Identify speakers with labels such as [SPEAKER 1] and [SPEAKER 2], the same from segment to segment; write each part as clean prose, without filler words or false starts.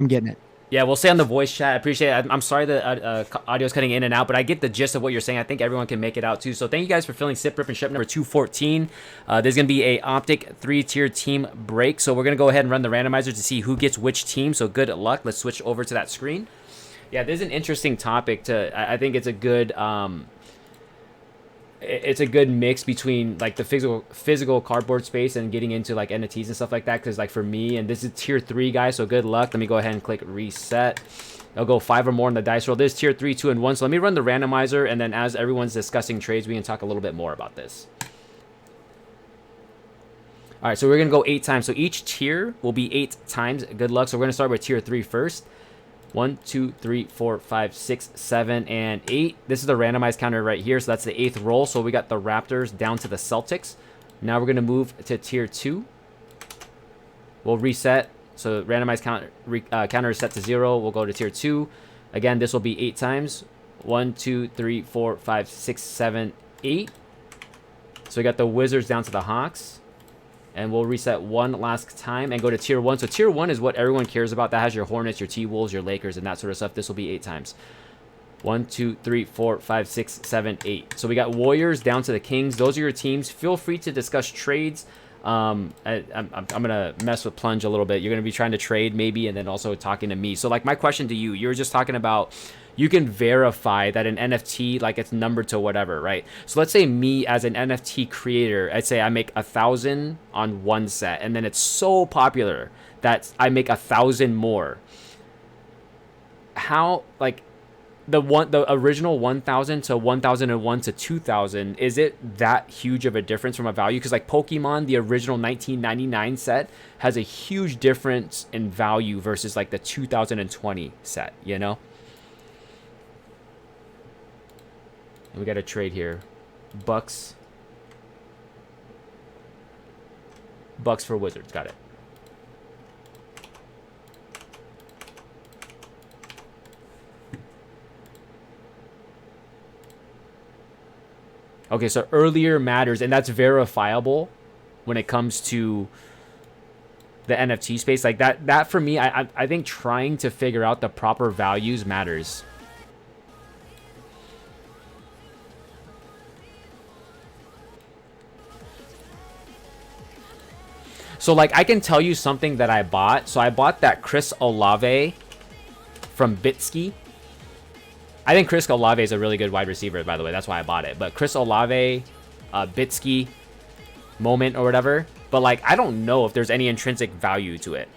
[SPEAKER 1] I'm getting it.
[SPEAKER 2] Yeah, we'll say on the voice chat. I appreciate it. I'm sorry the audio's cutting in and out, but I get the gist of what you're saying. I think everyone can make it out too. So thank you guys for filling Sip, Rip, and Ship number 214. There's going to be a Optic 3-tier team break. So we're going to go ahead and run the randomizer to see who gets which team. So good luck. Let's switch over to that screen. Yeah, this is an interesting topic. I think it's a good mix between like the physical cardboard space and getting into like NFTs and stuff like that. Because like for me, and this is tier 3, guys, so good luck. Let me go ahead and click reset. I'll go 5 or more on the dice roll. This is tier 3, 2, and 1. So let me run the randomizer, and then as everyone's discussing trades, we can talk a little bit more about this. All right, so we're gonna go 8 times. So each tier will be 8 times. Good luck. So we're gonna start with tier 3 first. 1, 2, 3, 4, 5, 6, 7, and 8. This is the randomized counter right here. So that's the 8th roll. So we got the Raptors down to the Celtics. Now we're going to move to tier 2. We'll reset. So randomized counter is set to 0. We'll go to tier 2. Again, this will be 8 times. 1, 2, 3, 4, 5, 6, 7, 8. So we got the Wizards down to the Hawks. And we'll reset one last time and go to tier 1. So tier 1 is what everyone cares about. That has your Hornets, your T-Wolves, your Lakers, and that sort of stuff. This will be 8 times. 1, 2, 3, 4, 5, 6, 7, 8. So we got Warriors down to the Kings. Those are your teams. Feel free to discuss trades. I'm gonna mess with Plunge a little bit. You're gonna be trying to trade maybe, and then also talking to me. So like my question to you, you were just talking about you can verify that an NFT like it's numbered to whatever, right? So let's say me as an NFT creator, I'd say I make 1,000 on one set, and then it's so popular that I make 1,000 more. How like the original 1,000 to 1,001 to 2,000, is it that huge of a difference from a value? Because like Pokemon, the original 1999 set has a huge difference in value versus like the 2020 set, you know. And we got a trade here. Bucks for Wizards. Got it. Okay, so earlier matters, and that's verifiable when it comes to the NFT space. Like that for me, I think trying to figure out the proper values matters. So like I can tell you something that I bought. So I bought that Chris Olave from Bitsky. I think Chris Olave is a really good wide receiver, by the way. That's why I bought it. But Chris Olave, Bitsky, moment or whatever. But like I don't know if there's any intrinsic value to it.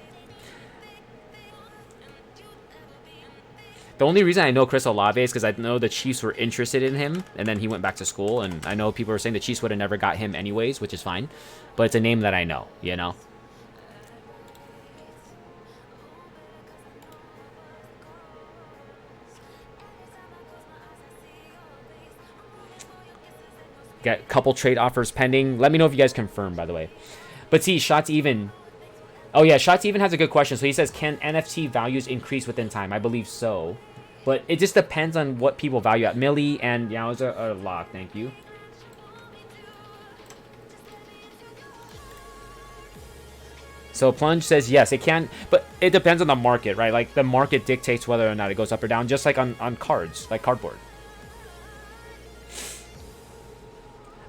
[SPEAKER 2] The only reason I know Chris Olave is because I know the Chiefs were interested in him, and then he went back to school. And I know people are saying the Chiefs would have never got him anyways, which is fine. But it's a name that I know, you know? Got a couple trade offers pending. Let me know if you guys confirm, by the way. But see, Shots Even. Oh, yeah, Shots Even has a good question. So he says, can NFT values increase within time? I believe so. But it just depends on what people value at. Millie and Yowza are locked. Thank you. So Plunge says yes, it can, but it depends on the market, right? Like the market dictates whether or not it goes up or down, just like on cards, like cardboard.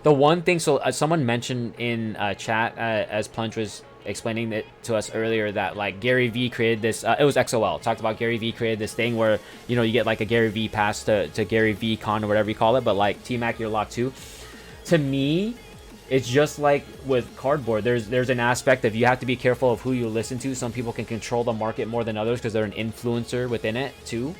[SPEAKER 2] The one thing, so someone mentioned in chat as Plunge was explaining it to us earlier that like Gary V created this, it was XOL, talked about Gary V created this thing where, you know, you get like a Gary V pass to Gary V con or whatever you call it, but like T-Mac, you're locked too. To me, it's just like with cardboard. There's an aspect of you have to be careful of who you listen to. Some people can control the market more than others because they're an influencer within it too.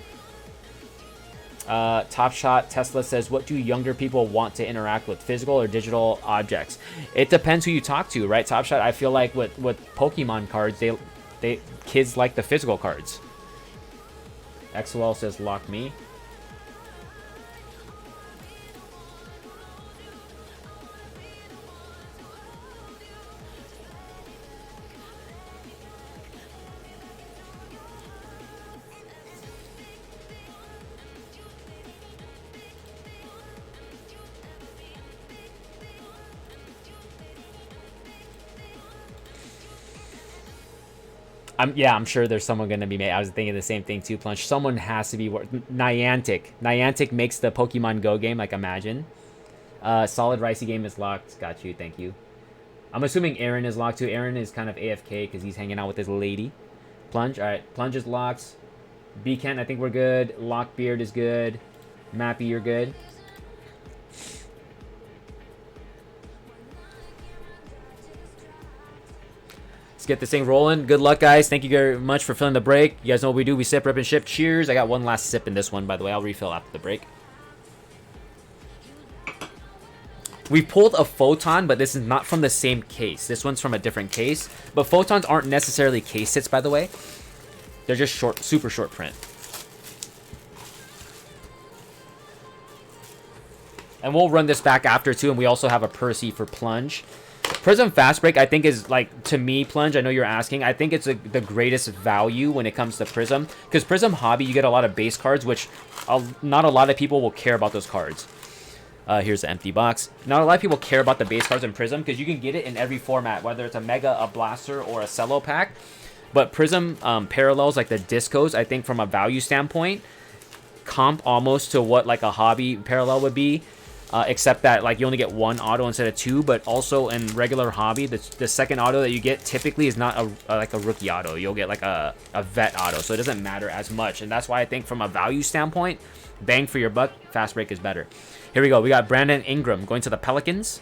[SPEAKER 2] Top Shot Tesla says, what do younger people want to interact with, physical or digital objects? It depends who you talk to, right? Top Shot, I feel like with Pokemon cards, they kids like the physical cards. XOL says, lock me. I'm sure there's someone gonna be made. I was thinking the same thing too, Plunge. Someone has to be Niantic. Niantic makes the Pokemon Go game. Like, imagine. Solid Ricey game is locked. Got you. Thank you. I'm assuming Aaron is locked too. Aaron is kind of AFK because he's hanging out with his lady. Plunge. All right. Plunge is locked. Beacon, I think we're good. Lockbeard is good. Mappy, you're good. Let's get this thing rolling. Good luck, guys. Thank you very much for filling the break. You guys know what we do. We sip, rip, and ship. Cheers. I got one last sip in this one, by the way. I'll refill after the break. We pulled a Photon, but this is not from the same case. This one's from a different case. But Photons aren't necessarily case hits, by the way. They're just short, super short print. And we'll run this back after, too. And we also have a Percy for Plunge. Prism Fast Break, I think, is, like, to me, Plunge, I know you're asking, I think it's the greatest value when it comes to Prism. Because Prism Hobby, you get a lot of base cards, which not a lot of people will care about those cards. Here's the empty box. Not a lot of people care about the base cards in Prism because you can get it in every format, whether it's a Mega, a Blaster, or a Cello pack. But Prism parallels, like the Discos, I think from a value standpoint, comp almost to what like a Hobby parallel would be. Except that like you only get one auto instead of two, but also in regular Hobby, the second auto that you get typically is not like a rookie auto. You'll get like a vet auto, so it doesn't matter as much. And that's why I think from a value standpoint, bang for your buck, Fast Break is better. Here we go. We got Brandon Ingram going to the Pelicans.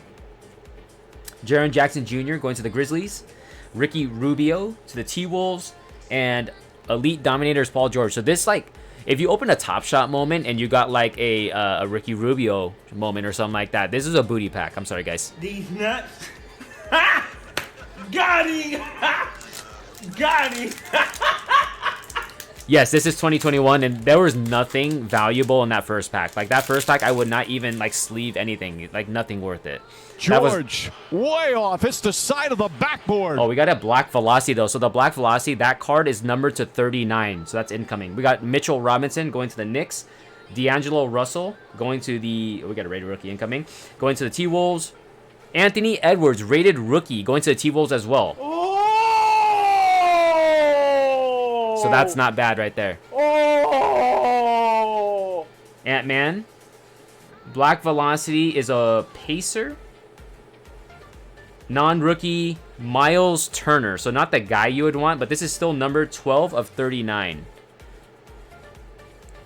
[SPEAKER 2] Jaren Jackson Jr. going to the Grizzlies. Ricky Rubio to the T-Wolves. And Elite Dominators Paul George. So this, like, if you open a Top Shot moment and you got, like, a Ricky Rubio moment or something like that, this is a booty pack. I'm sorry, guys.
[SPEAKER 1] These nuts. Got him. Got him.
[SPEAKER 2] Yes, this is 2021, and there was nothing valuable in that first pack. Like, that first pack, I would not even, like, sleeve anything. Like, nothing worth it.
[SPEAKER 3] George, way off. It's the side of the backboard.
[SPEAKER 2] Oh, we got a Black Velocity, though. So the Black Velocity, that card is numbered to 39. So that's incoming. We got Mitchell Robinson going to the Knicks. D'Angelo Russell going to the... we got a rated rookie incoming. Going to the T-Wolves. Anthony Edwards, rated rookie, going to the T-Wolves as well. So that's not bad right there.
[SPEAKER 1] Oh!
[SPEAKER 2] Ant-Man. Black Velocity is a Pacer. Non-rookie Miles Turner. So not the guy you would want, but this is still number 12 of 39.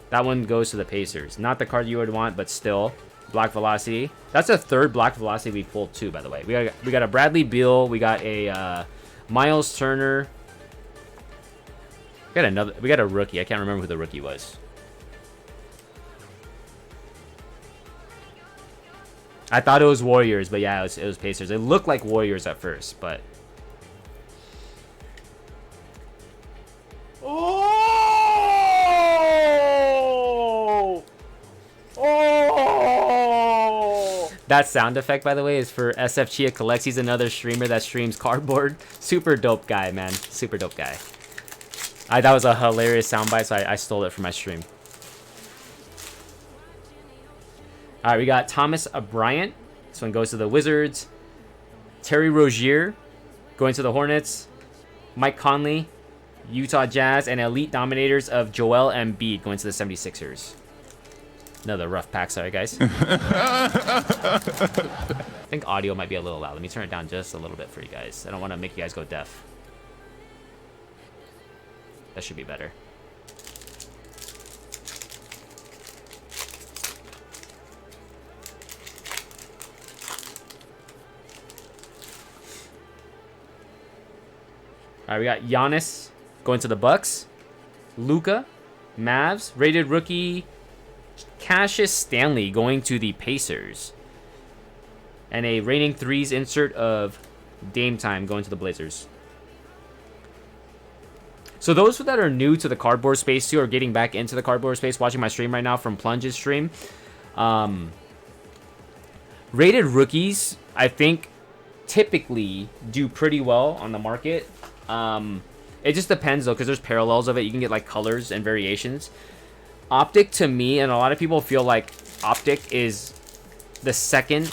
[SPEAKER 2] That one goes to the Pacers. Not the card you would want, but still. Black Velocity. That's the third Black Velocity we pulled too, by the way. We got a Bradley Beal. We got a Miles Turner. We got a rookie. I can't remember who the rookie was. I thought it was Warriors, but yeah, it was Pacers. It looked like Warriors at first, but...
[SPEAKER 1] Oh! Oh!
[SPEAKER 2] That sound effect, by the way, is for SF Chia Collects. He's another streamer that streams cardboard. Super dope guy, man. Super dope guy. That was a hilarious soundbite, so I stole it from my stream. All right, we got Thomas Bryant. This one goes to the Wizards. Terry Rozier going to the Hornets. Mike Conley, Utah Jazz, and Elite Dominators of Joel Embiid going to the 76ers. Another rough pack, sorry, guys. I think audio might be a little loud. Let me turn it down just a little bit for you guys. I don't want to make you guys go deaf. That should be better. All right, we got Giannis going to the Bucks. Luka, Mavs, rated rookie Cassius Stanley going to the Pacers. And a reigning threes insert of Dame Time going to the Blazers. So those that are new to the cardboard space too, or getting back into the cardboard space, watching my stream right now from Plunge's stream, rated rookies, I think, typically do pretty well on the market. It just depends though, because there's parallels of it. You can get like colors and variations. Optic to me, and a lot of people feel like Optic is the second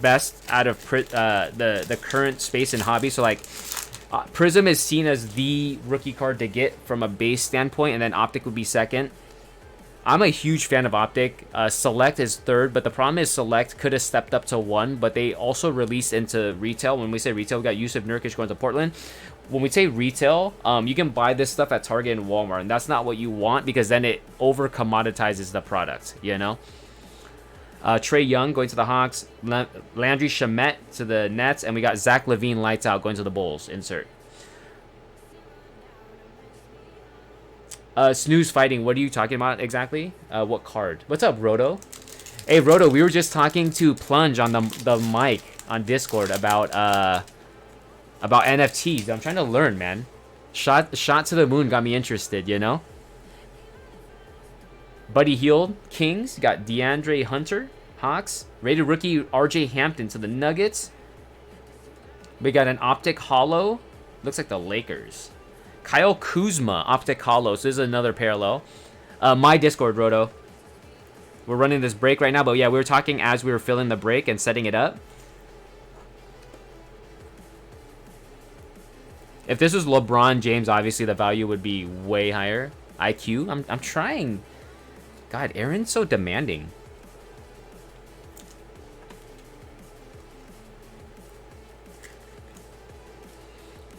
[SPEAKER 2] best out of the current space in hobby. So like Prism is seen as the rookie card to get from a base standpoint, and then Optic would be second. I'm a huge fan of Optic. Select is third, but the problem is Select could have stepped up to 1, but they also released into retail. When we say retail, we got Yusuf Nurkic going to Portland. When we say retail, you can buy this stuff at Target and Walmart, and that's not what you want because then it over-commoditizes the product, you know? Trey Young going to the Hawks, Landry Shamet to the Nets, and we got Zach LaVine lights out going to the Bulls. Insert. Snooze fighting. What are you talking about exactly? What card? What's up, Roto? Hey, Roto. We were just talking to Plunge on the mic on Discord about NFTs. I'm trying to learn, man. Shot to the moon got me interested. You know. Buddy Hield, Kings. Got DeAndre Hunter, Hawks. Rated rookie RJ Hampton to the Nuggets. We got an Optic Hollow. Looks like the Lakers. Kyle Kuzma, Optic Hollow. So this is another parallel. My Discord, Roto. We're running this break right now, but yeah, we were talking as we were filling the break and setting it up. If this was LeBron James, obviously the value would be way higher. IQ. I'm trying. God, Aaron's so demanding.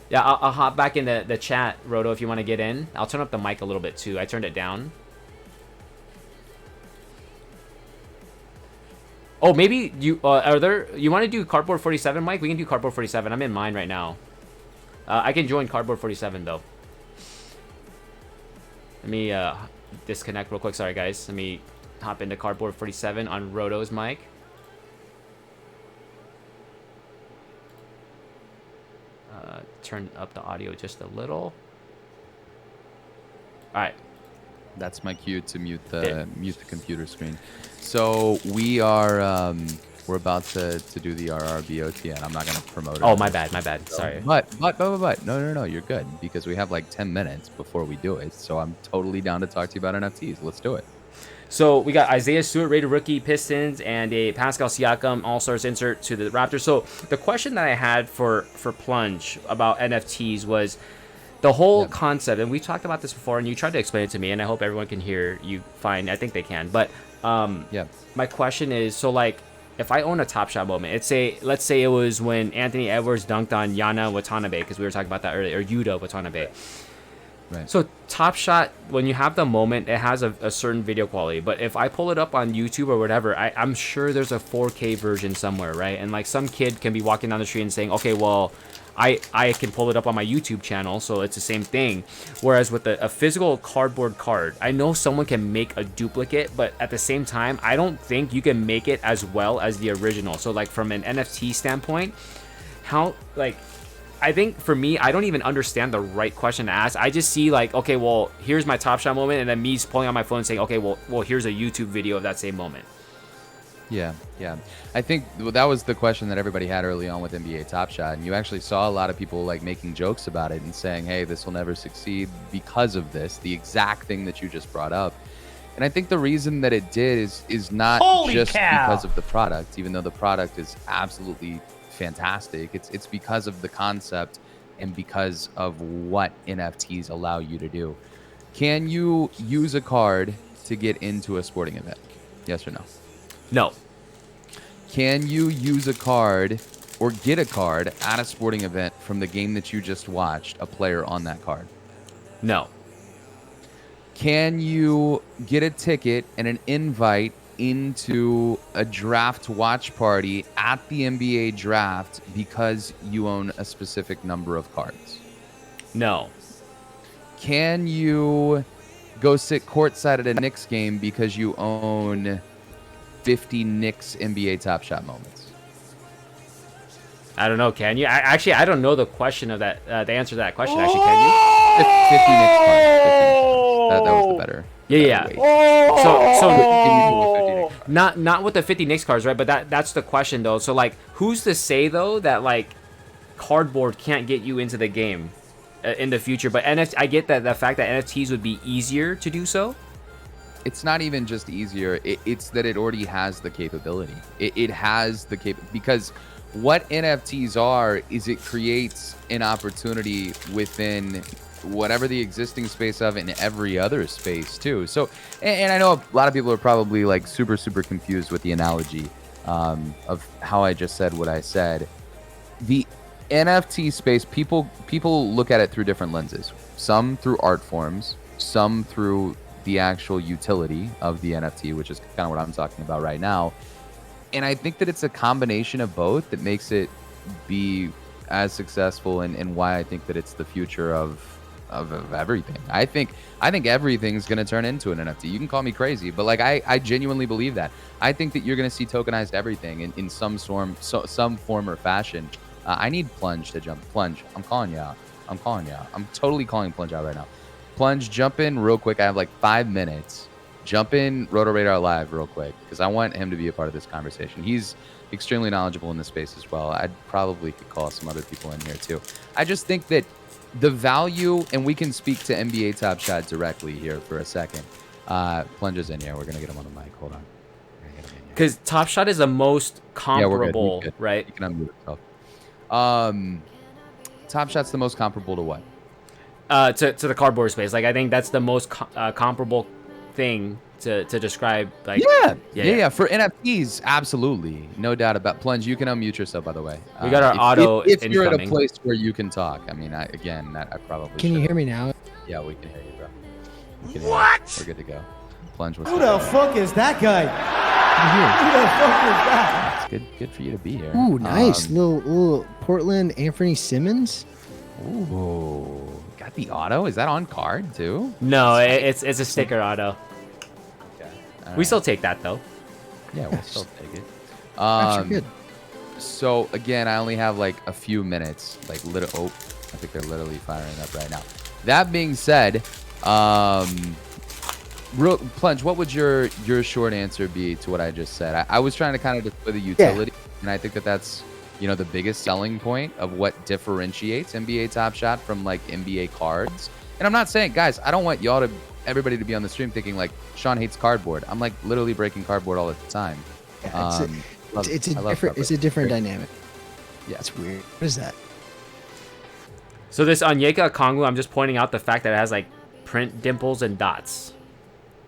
[SPEAKER 2] Yeah, I'll hop back in the chat, Roto, if you want to get in. I'll turn up the mic a little bit, too. I turned it down. Oh, maybe you... You want to do Cardboard 47, Mike? We can do Cardboard 47. I'm in mine right now. I can join Cardboard 47, though. Let me disconnect real quick. Sorry, guys. Let me hop into Cardboard 47 on Roto's mic. Turn up the audio just a little. All right.
[SPEAKER 4] That's my cue to mute the computer screen. So we are we're about to do the RRBOT, and I'm not gonna promote it.
[SPEAKER 2] Oh, my bad. Sorry.
[SPEAKER 4] But no, you're good because we have like 10 minutes before we do it. So I'm totally down to talk to you about NFTs. Let's do it.
[SPEAKER 2] So we got Isaiah Stewart, rated rookie, Pistons, and a Pascal Siakam All-Stars insert to the Raptors. So the question that I had for Plunge about NFTs was the whole concept, and we talked about this before, and you tried to explain it to me, and I hope everyone can hear you fine. I think they can. But my question is, so like, if I own a Top Shot moment, let's say it was when Anthony Edwards dunked on Yana Watanabe, because we were talking about that earlier, or Yuta Watanabe.
[SPEAKER 4] Right.
[SPEAKER 2] So Top Shot, when you have the moment, it has a certain video quality. But if I pull it up on YouTube or whatever, I'm sure there's a 4K version somewhere, right? And like some kid can be walking down the street and saying, okay, well, I can pull it up on my YouTube channel, so it's the same thing. Whereas with a physical cardboard card, I know someone can make a duplicate, but at the same time, I don't think you can make it as well as the original. So like from an NFT standpoint, I think for me, I don't even understand the right question to ask. I just see like, okay, well, here's my Top Shot moment, and then me pulling on my phone and saying, okay, well, here's a YouTube video of that same moment.
[SPEAKER 4] Yeah. I think that was the question that everybody had early on with NBA Top Shot, and you actually saw a lot of people like making jokes about it and saying, hey, this will never succeed because of this, the exact thing that you just brought up. And I think the reason that it did is not just because of the product, even though the product is absolutely fantastic. It's because of the concept and because of what NFTs allow you to do. Can you use a card to get into a sporting event? Yes or no?
[SPEAKER 2] No.
[SPEAKER 4] Can you use a card or get a card at a sporting event from the game that you just watched, a player on that card?
[SPEAKER 2] No.
[SPEAKER 4] Can you get a ticket and an invite into a draft watch party at the NBA draft because you own a specific number of cards?
[SPEAKER 2] No.
[SPEAKER 4] Can you go sit courtside at a Knicks game because you own 50 Knicks NBA Top Shot moments?
[SPEAKER 2] I don't know. Can you? I don't know the question of that. The answer to that question. Actually, can you?
[SPEAKER 4] 50 Knicks cards. That was the better.
[SPEAKER 2] Yeah.
[SPEAKER 4] So
[SPEAKER 2] not with the 50 Knicks cards, right? But that's the question though. So like, who's to say though that like cardboard can't get you into the game in the future? But I get that the fact that NFTs would be easier to do so.
[SPEAKER 4] It's not even just easier. It's that it already has the capability. It has the because what NFTs are is it creates an opportunity within whatever the existing space of in every other space too. So, and I know a lot of people are probably like super confused with the analogy of how I just said what I said. The NFT space, people look at it through different lenses. Some through art forms, some through the actual utility of the NFT, which is kind of what I'm talking about right now. And I think that it's a combination of both that makes it be as successful, and why I think that it's the future of everything. I think everything's going to turn into an NFT. You can call me crazy, but like I genuinely believe that. I think that you're going to see tokenized everything in some form or fashion. I need Plunge to jump. Plunge, I'm calling you out. I'm totally calling Plunge out right now. Plunge, jump in real quick. I have like 5 minutes. Jump in RotoRadar Live real quick, because I want him to be a part of this conversation. He's extremely knowledgeable in this space as well. I'd probably could call some other people in here too. I just think that the value, and we can speak to NBA Top Shot directly here for a second. Plunge is in here. We're going to get him on the mic. Hold on.
[SPEAKER 2] Because Top Shot is the most comparable,
[SPEAKER 4] yeah,
[SPEAKER 2] right?
[SPEAKER 4] You can unmute yourself. Top Shot's the most comparable to what?
[SPEAKER 2] To the cardboard space. Like, I think that's the most comparable thing to describe. Like,
[SPEAKER 4] yeah. For NFTs, absolutely, no doubt about. Plunge, you can unmute yourself, by the way.
[SPEAKER 2] We got our auto
[SPEAKER 4] if you're at a
[SPEAKER 2] incoming.
[SPEAKER 4] place where you can talk. I mean, I probably
[SPEAKER 5] Can you
[SPEAKER 4] should.
[SPEAKER 5] hear me now?
[SPEAKER 4] Yeah, we can hear you, bro. We can hear you. We're good to go. Plunge, what's
[SPEAKER 6] Who
[SPEAKER 4] up?
[SPEAKER 6] the fuck is that guy? Who the fuck is that?
[SPEAKER 4] It's good for you to be here.
[SPEAKER 5] Ooh, nice. Little Portland Anthony Simmons.
[SPEAKER 4] Ooh, got the auto. Is that on card too?
[SPEAKER 2] No, it's a sticker auto.
[SPEAKER 4] Okay.
[SPEAKER 2] We still take that though.
[SPEAKER 4] Yeah, we'll still take it.
[SPEAKER 5] Actually good.
[SPEAKER 4] So again, I only have like a few minutes. Like I think they're literally firing up right now. That being said, Plunge, what would your short answer be to what I just said? I was trying to kind of display the utility, and I think that's the biggest selling point of what differentiates NBA Top Shot from like NBA cards. And I'm not saying, guys, I don't want everybody to be on the stream thinking like Sean hates cardboard. I'm like literally breaking cardboard all the time.
[SPEAKER 5] Yeah, it's a different dynamic.
[SPEAKER 4] Yeah,
[SPEAKER 5] it's weird. What is that?
[SPEAKER 2] So this Onyeka Okongwu, I'm just pointing out the fact that it has like print dimples and dots.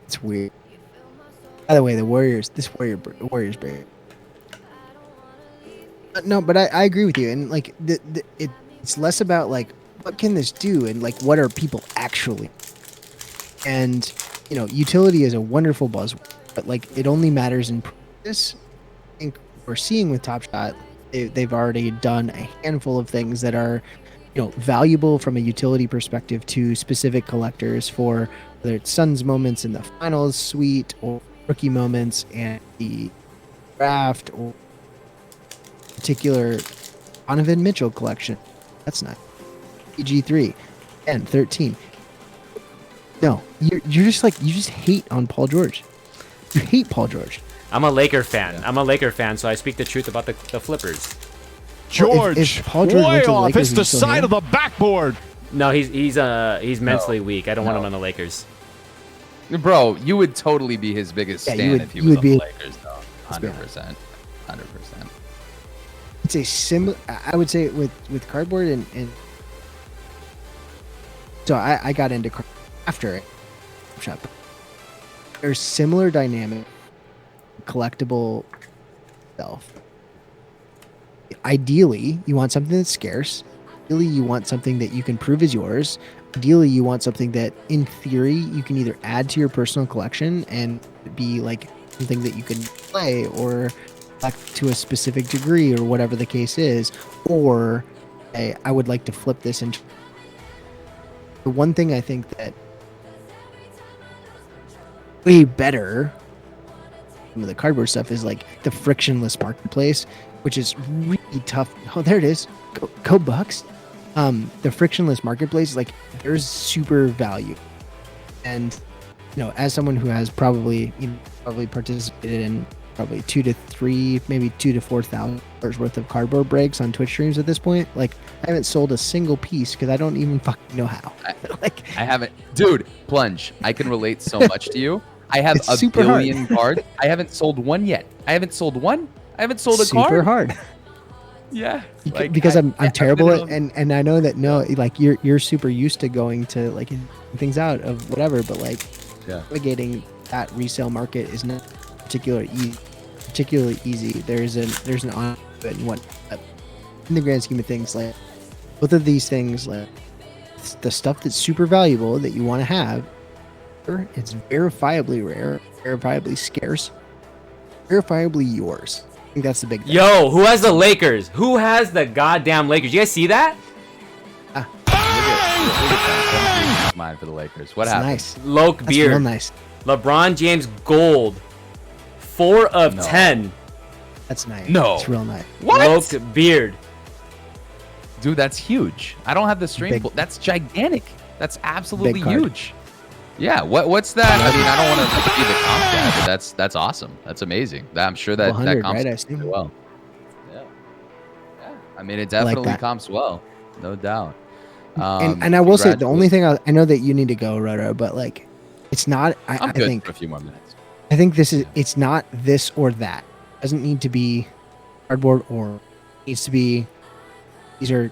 [SPEAKER 5] It's weird. By the way, the Warriors break. No, but I agree with you, and like it's less about like what can this do and like what are people actually. And utility is a wonderful buzzword, but like it only matters in practice. I think we're seeing with Top Shot, they've already done a handful of things that are valuable from a utility perspective to specific collectors, for whether it's Suns moments in the finals suite or rookie moments and the draft, or particular Donovan Mitchell collection. That's not EG3 and 13. No, you're just like, you just hate on Paul George. You hate Paul George.
[SPEAKER 2] I'm a Laker fan. So I speak the truth about the Flippers.
[SPEAKER 3] George,
[SPEAKER 5] if Paul George
[SPEAKER 3] way
[SPEAKER 5] went to the
[SPEAKER 3] off.
[SPEAKER 5] Lakers,
[SPEAKER 3] It's the
[SPEAKER 5] would you still
[SPEAKER 3] side
[SPEAKER 5] hate
[SPEAKER 3] of the backboard.
[SPEAKER 2] No, he's mentally weak. I don't want him on the Lakers.
[SPEAKER 4] Bro, you would totally be his biggest stan if he was on the Lakers, though. 100%. 100%.
[SPEAKER 5] It's a similar, I would say, with cardboard and so I got into after it. Shop. There's similar dynamic, collectible self. Ideally, you want something that's scarce. Ideally, you want something that you can prove is yours. Ideally, you want something that, in theory, you can either add to your personal collection and be like something that you can play or collect to a specific degree or whatever the case is. Or I would like to flip this into the one thing I think that way better some of the cardboard stuff is like the frictionless marketplace, which is really tough. Oh, there it is. Go Bucks. The frictionless marketplace, like there's super value. And, as someone who has probably participated in probably 2 to 3, maybe 2 to 4,000 worth of cardboard breaks on Twitch streams at this point. Like I haven't sold a single piece because I don't even fucking know how.
[SPEAKER 4] I haven't, dude. Plunge, I can relate so much to you. I have a billion cards. I haven't sold one yet. I haven't sold one. I haven't sold a card.
[SPEAKER 5] Super hard.
[SPEAKER 4] Yeah.
[SPEAKER 5] Because I'm terrible at,
[SPEAKER 4] and
[SPEAKER 5] and I know that like you're super used to going to like things out of whatever, but like navigating that resale market is not particularly easy. There's an on and what in the grand scheme of things, like both of these things, like the stuff that's super valuable that you want to have, it's verifiably rare, verifiably scarce, verifiably yours. I think that's the big thing.
[SPEAKER 2] Yo, who has the Lakers? Who has the goddamn Lakers? You guys see that?
[SPEAKER 4] look at mine for the Lakers. What
[SPEAKER 5] That's
[SPEAKER 4] happened?
[SPEAKER 5] nice.
[SPEAKER 2] Loke
[SPEAKER 5] That's
[SPEAKER 2] Beard.
[SPEAKER 5] real nice.
[SPEAKER 2] LeBron James gold. 4 of 10.
[SPEAKER 5] That's nice.
[SPEAKER 4] No.
[SPEAKER 5] It's real nice.
[SPEAKER 4] What?
[SPEAKER 2] Loke Beard.
[SPEAKER 4] Dude, that's huge. I don't have the stream.
[SPEAKER 5] Big.
[SPEAKER 4] That's gigantic. That's absolutely
[SPEAKER 5] Big card.
[SPEAKER 4] huge. Yeah. What's that? I mean, I don't want to be the comp guy, but that's awesome. That's amazing. I'm sure that
[SPEAKER 5] 100,
[SPEAKER 4] comps
[SPEAKER 5] right? I
[SPEAKER 4] really
[SPEAKER 5] assume.
[SPEAKER 4] well. Yeah. I mean, it
[SPEAKER 5] I like
[SPEAKER 4] definitely
[SPEAKER 5] that.
[SPEAKER 4] comps well, no doubt.
[SPEAKER 5] And I will say the only thing I know that you need to go, Roto, but like it's not.
[SPEAKER 4] I'm
[SPEAKER 5] I
[SPEAKER 4] good
[SPEAKER 5] think
[SPEAKER 4] for a few more minutes.
[SPEAKER 5] I think it's not this or that. It doesn't need to be cardboard or it needs to be. These are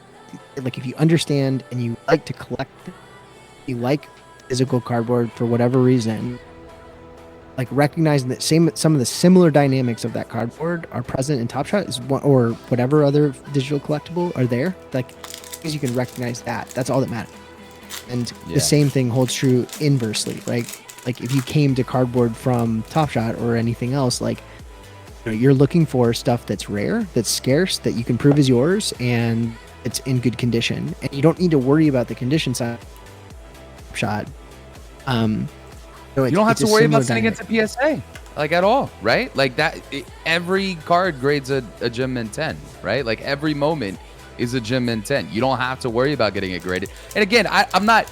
[SPEAKER 5] like if you understand and you like to collect, you like physical cardboard for whatever reason. Like recognizing that some of the similar dynamics of that cardboard are present in Top Shot or whatever other digital collectible are there. Like as you can recognize that's all that matters. And the same thing holds true inversely, right? Like if you came to cardboard from Top Shot or anything else, like you're looking for stuff that's rare, that's scarce, that you can prove is yours, and it's in good condition, and you don't need to worry about the condition side. Top Shot.
[SPEAKER 4] You don't have to worry about sending it to PSA, like at all, right? Like that. Every card grades a gem mint 10, right? Like every moment is a gem mint 10. You don't have to worry about getting it graded. And again, I'm not.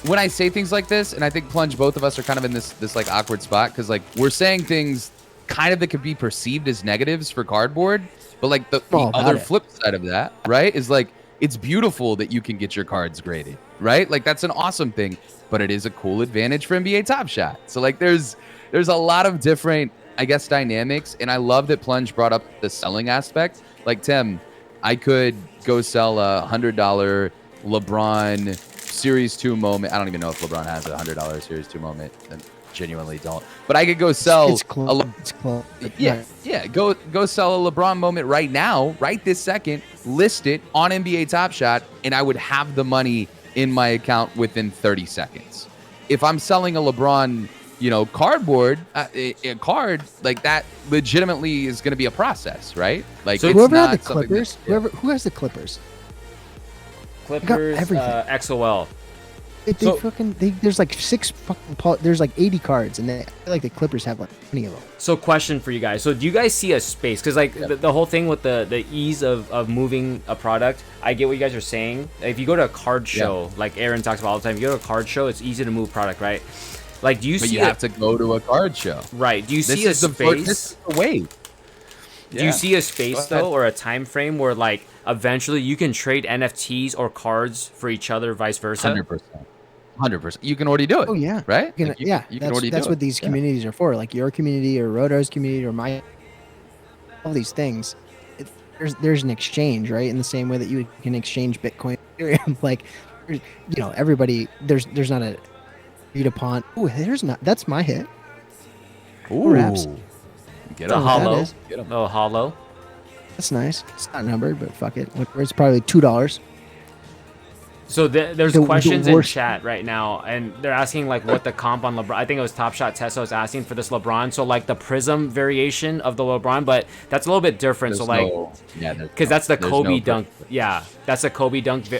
[SPEAKER 4] When I say things like this, and I think Plunge, both of us are kind of in this like awkward spot because like we're saying things kind of that could be perceived as negatives for cardboard, but like the other flip side of that, right, is like it's beautiful that you can get your cards graded, right? Like that's an awesome thing, but it is a cool advantage for NBA Top Shot. So like there's a lot of different, I guess, dynamics, and I love that Plunge brought up the selling aspect. Like Tim, I could go sell a $100 LeBron Series 2 moment. I don't even know if LeBron has a $100 Series 2 moment. I genuinely don't. But I could go sell
[SPEAKER 5] It's close. It's close.
[SPEAKER 4] Yeah. Go sell a LeBron moment right now, right this second, list it on NBA Top Shot, and I would have the money in my account within 30 seconds. If I'm selling a LeBron, cardboard, a card like that, legitimately is going to be a process, right? Like
[SPEAKER 5] so
[SPEAKER 4] it's
[SPEAKER 5] whoever
[SPEAKER 4] not
[SPEAKER 5] had the Clippers,
[SPEAKER 4] something
[SPEAKER 5] who has the Clippers?
[SPEAKER 2] Clippers,
[SPEAKER 5] everything.
[SPEAKER 2] XOL.
[SPEAKER 5] There's like there's like 80 cards, and I feel like the Clippers have like 20 of them.
[SPEAKER 2] So question for you guys. So do you guys see a space? Because like the whole thing with the ease of moving a product, I get what you guys are saying. If you go to a card show, like Aaron talks about all the time, if you go to a card show, it's easy to move product, right? Like, do you see?
[SPEAKER 4] But you have to go to a card show,
[SPEAKER 2] right? Do you see a space?
[SPEAKER 4] This is the way.
[SPEAKER 2] Do you see a space though, or a time frame where like eventually you can trade NFTs or cards for each other, vice versa?
[SPEAKER 4] 100%. You can already do it.
[SPEAKER 5] Oh yeah,
[SPEAKER 4] right?
[SPEAKER 5] You can already that's what these communities are for. Like your community or Roto's community or my, all these things. There's an exchange, right? In the same way that you can exchange Bitcoin, Ethereum. Like, everybody. There's not a agreed upon. Oh, that's my hit.
[SPEAKER 4] Ooh,
[SPEAKER 5] Raps.
[SPEAKER 4] Get
[SPEAKER 2] a
[SPEAKER 4] him.
[SPEAKER 2] hollow.
[SPEAKER 4] Get him.
[SPEAKER 2] Oh, hollow.
[SPEAKER 5] That's nice. It's not numbered, but fuck it. It's probably $2.
[SPEAKER 2] So there's
[SPEAKER 5] The
[SPEAKER 2] questions in
[SPEAKER 5] worst-
[SPEAKER 2] chat right now, and they're asking like what the comp on LeBron. I think it was Top Shot Tessa was asking for this LeBron. So like the Prism variation of the LeBron, but that's a little bit different.
[SPEAKER 4] There's
[SPEAKER 2] so like, because that's the Kobe dunk. Yeah, that's a Kobe dunk picture.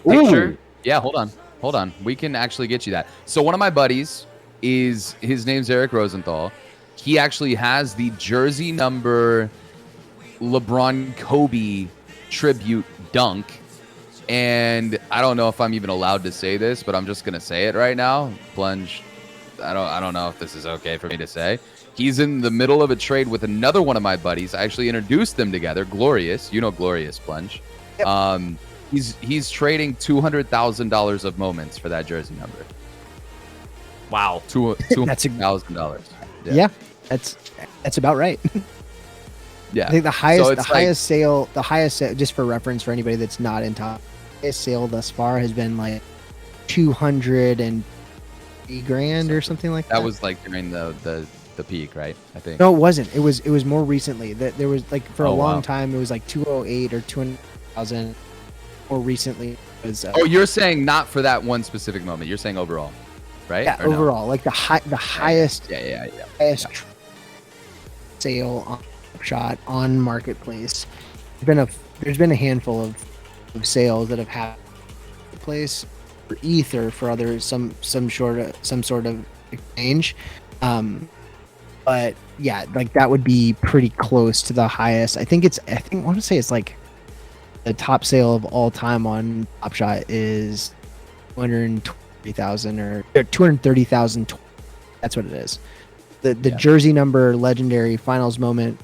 [SPEAKER 4] Ooh. Yeah, hold on. We can actually get you that. So one of my buddies his name's Eric Rosenthal. He actually has the jersey number LeBron Kobe tribute dunk. And I don't know if I'm even allowed to say this, but I'm just gonna say it right now. Plunge, I don't know if this is okay for me to say. He's in the middle of a trade with another one of my buddies. I actually introduced them together. Glorious, Glorious, Plunge. Yep. He's trading $200,000 of moments for that jersey number.
[SPEAKER 2] Wow,
[SPEAKER 4] $200,000.
[SPEAKER 5] Yeah, that's about right.
[SPEAKER 4] Yeah.
[SPEAKER 5] I think the highest,
[SPEAKER 4] So
[SPEAKER 5] the
[SPEAKER 4] it's like-
[SPEAKER 5] highest sale, just for reference for anybody that's not in top, highest sale thus far has been like 203 grand or something like that.
[SPEAKER 4] That was like during the peak, right? I think.
[SPEAKER 5] No, it wasn't. It was more recently. That there was like for a
[SPEAKER 4] Oh,
[SPEAKER 5] long
[SPEAKER 4] wow.
[SPEAKER 5] time it was like 208 or 200,000. More recently it was.
[SPEAKER 4] Oh, you're saying not for that one specific moment. You're saying overall, right?
[SPEAKER 5] Yeah,
[SPEAKER 4] Or no?
[SPEAKER 5] overall, like the highest
[SPEAKER 4] Yeah.
[SPEAKER 5] highest sale on shot on marketplace. There's been a handful of sales that have happened in place for ETH or for other some sort of exchange. But yeah, like that would be pretty close to the highest. I want to say it's like the top sale of all time on Top Shot is 220,000 or 230,000. That's what it is. The jersey number legendary finals moment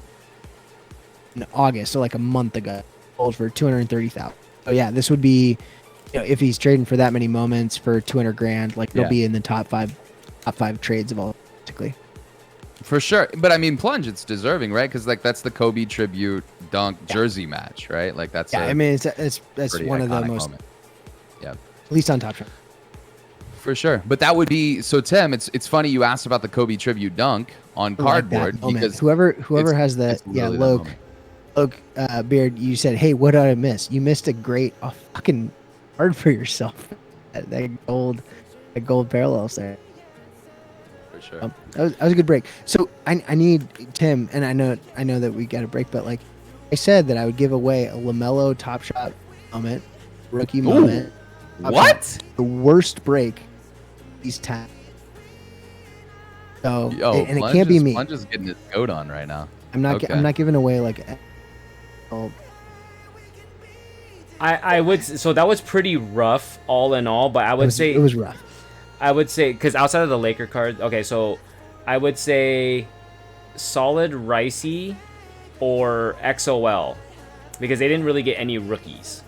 [SPEAKER 5] in August, so like a month ago, sold for 230,000. So yeah, this would be, if he's trading for that many moments for 200 grand, like he'll be in the top five trades of all, basically.
[SPEAKER 4] For sure. But I mean, Plunge, it's deserving, right? Because like that's the Kobe tribute dunk jersey match, right? Like that's
[SPEAKER 5] I mean, that's
[SPEAKER 4] pretty
[SPEAKER 5] one of the
[SPEAKER 4] iconic
[SPEAKER 5] most,
[SPEAKER 4] moment. Yeah.
[SPEAKER 5] at least on Top Shot.
[SPEAKER 4] For sure. But that would be so Tim, it's funny you asked about the Kobe tribute dunk on
[SPEAKER 5] I like that
[SPEAKER 4] cardboard
[SPEAKER 5] moment.
[SPEAKER 4] because
[SPEAKER 5] whoever has
[SPEAKER 4] it's literally that
[SPEAKER 5] Loke,
[SPEAKER 4] moment.
[SPEAKER 5] Beard, you said, hey, what did I miss? You missed a fucking card for yourself. that gold parallels there.
[SPEAKER 4] For sure.
[SPEAKER 5] That was a good break. So I need Tim, and I know that we got a break, but like I said that I would give away a LaMelo Top Shot moment, rookie moment. Top
[SPEAKER 4] What?
[SPEAKER 5] Shot, the worst break these times. So and it can't be me.
[SPEAKER 4] Plunge is getting his goat on right now.
[SPEAKER 5] I'm not
[SPEAKER 4] Okay.
[SPEAKER 5] I'm not giving away like.
[SPEAKER 2] I would. So that was pretty rough, all in all. But I would say
[SPEAKER 5] it was rough.
[SPEAKER 2] I would say because outside of the Laker card, okay. So I would say solid Ricey or XOL because they didn't really get any rookies.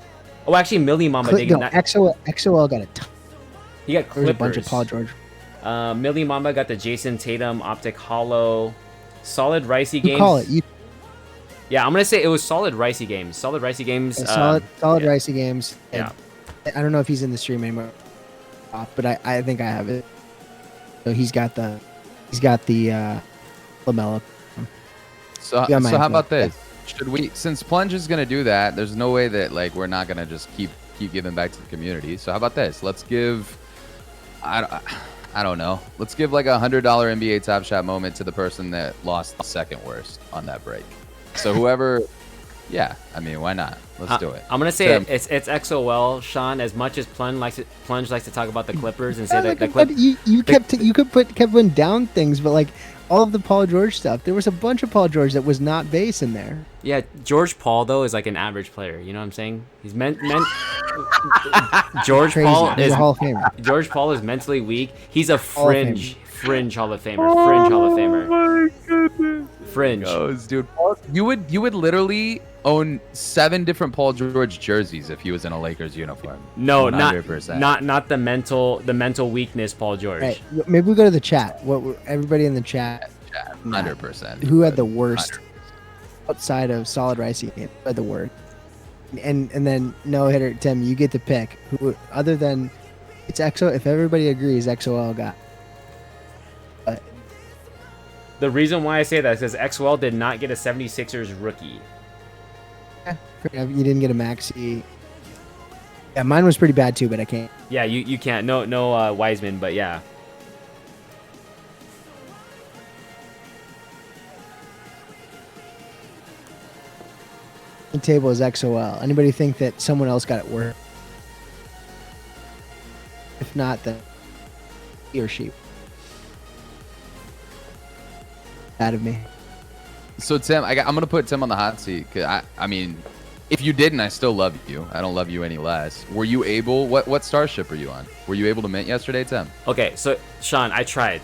[SPEAKER 2] Oh, actually, Millie Mama did
[SPEAKER 5] No,
[SPEAKER 2] not.
[SPEAKER 5] XOL got a ton.
[SPEAKER 2] He got
[SPEAKER 5] There was
[SPEAKER 2] Clippers.
[SPEAKER 5] a bunch of Paul George.
[SPEAKER 2] Millie Mama got the Jason Tatum Optic Hollow. Solid Ricey
[SPEAKER 5] You
[SPEAKER 2] games.
[SPEAKER 5] call it.
[SPEAKER 2] Yeah, I'm gonna say it was solid Ricey games. Solid Ricey games.
[SPEAKER 5] Solid
[SPEAKER 2] yeah.
[SPEAKER 5] Ricey games.
[SPEAKER 2] Yeah.
[SPEAKER 5] I don't know if he's in the stream anymore, but I think I have it. So he's got the LaMelo.
[SPEAKER 4] So
[SPEAKER 5] Yeah, man,
[SPEAKER 4] how about
[SPEAKER 5] yeah.
[SPEAKER 4] this? Should we, since Plunge is gonna do that, there's no way that like we're not gonna just keep giving back to the community. So how about this? Let's give, I don't know. Let's give like $100 NBA Top Shot moment to the person that lost the second worst on that break. So whoever, yeah, I mean, why not? Let's do it.
[SPEAKER 2] I'm gonna say
[SPEAKER 4] Tim.
[SPEAKER 2] it's XOL, Sean. As much as Plunge likes to talk about the Clippers and say that the
[SPEAKER 5] But
[SPEAKER 2] Clippers.
[SPEAKER 5] you kept putting down things, but like all of the Paul George stuff, there was a bunch of Paul George that was not base in there.
[SPEAKER 2] Yeah, George Paul though is like an average player. You know what I'm saying? He's meant. George
[SPEAKER 5] Crazy.
[SPEAKER 2] Paul
[SPEAKER 5] He's
[SPEAKER 2] is
[SPEAKER 5] a Hall of Famer.
[SPEAKER 2] George Paul is mentally weak. He's a
[SPEAKER 5] Hall of
[SPEAKER 2] fringe Hall of Famer. Fringe Hall of Famer.
[SPEAKER 4] my goodness.
[SPEAKER 2] Fringe.
[SPEAKER 4] Goes, dude. You would literally own 7 different Paul George jerseys if he was in a Lakers uniform.
[SPEAKER 2] No,
[SPEAKER 4] 100%.
[SPEAKER 2] not the mental weakness, Paul George.
[SPEAKER 5] Right. Maybe we go to the chat. Everybody in the chat?
[SPEAKER 4] 100%.
[SPEAKER 5] Who had the worst outside of Solid Ricey game? Who had the worst? And then NgoHitter, Tim, you get to pick. Who other than it's XO? If everybody agrees, XOL got. But
[SPEAKER 2] The reason why I say that is because XOL did not get a 76ers rookie.
[SPEAKER 5] you didn't get a maxi. Yeah, mine was pretty bad too, but I can't.
[SPEAKER 2] Yeah, you can't. No Wiseman, but yeah.
[SPEAKER 5] The table is XOL. Anybody think that someone else got it worse? If not, then he or she. Out of me.
[SPEAKER 4] So Tim, I'm gonna put Tim on the hot seat. 'Cause I mean, if you didn't, I still love you. I don't love you any less. Were you able? What starship are you on? Were you able to mint yesterday, Tim?
[SPEAKER 2] Okay, so Sean, I tried.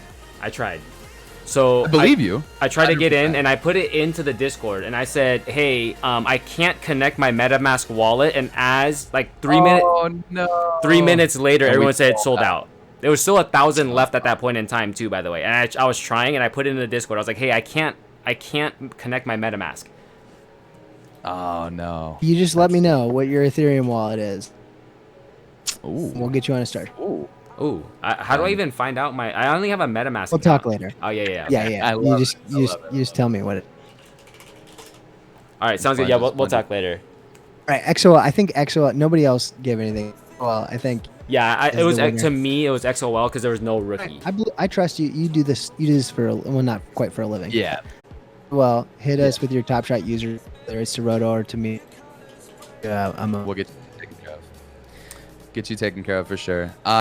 [SPEAKER 2] So
[SPEAKER 4] I believe you.
[SPEAKER 2] I tried to get in
[SPEAKER 4] 100%.
[SPEAKER 2] and I put it into the Discord and I said, hey, I can't connect my MetaMask wallet. And as like 3 minutes,
[SPEAKER 4] Oh no.
[SPEAKER 2] 3 minutes later,
[SPEAKER 4] And we
[SPEAKER 2] everyone said it's
[SPEAKER 4] sold
[SPEAKER 2] sold out. There was still 1,000 left at that point in time too, by the way. And I was trying and I put it in the Discord. I was like, hey, I can't connect my MetaMask.
[SPEAKER 4] Oh no.
[SPEAKER 5] You just let me know what your Ethereum wallet is.
[SPEAKER 4] Ooh.
[SPEAKER 5] We'll get you on a start.
[SPEAKER 2] Ooh, how do I even find out my? I only have a MetaMask.
[SPEAKER 5] We'll talk
[SPEAKER 2] account.
[SPEAKER 5] later.
[SPEAKER 2] Oh yeah.
[SPEAKER 5] Yeah,
[SPEAKER 2] Okay.
[SPEAKER 5] yeah.
[SPEAKER 4] I love it. I
[SPEAKER 5] You
[SPEAKER 4] love it.
[SPEAKER 5] just tell me what it.
[SPEAKER 2] All right, sounds good. Yeah, we'll talk later.
[SPEAKER 5] All right, XOL. I think XOL. Nobody else gave anything. Well, I think.
[SPEAKER 2] Yeah, it
[SPEAKER 5] As
[SPEAKER 2] was
[SPEAKER 5] the winner.
[SPEAKER 2] to me. It was XOL because there was no rookie.
[SPEAKER 5] I trust you. You do this. You do this for well, not quite for a living.
[SPEAKER 4] Yeah.
[SPEAKER 5] Well, hit us with your Top Shot user, whether it's to Roto or to me.
[SPEAKER 4] We'll get you taken care of. Get you taken care of for sure.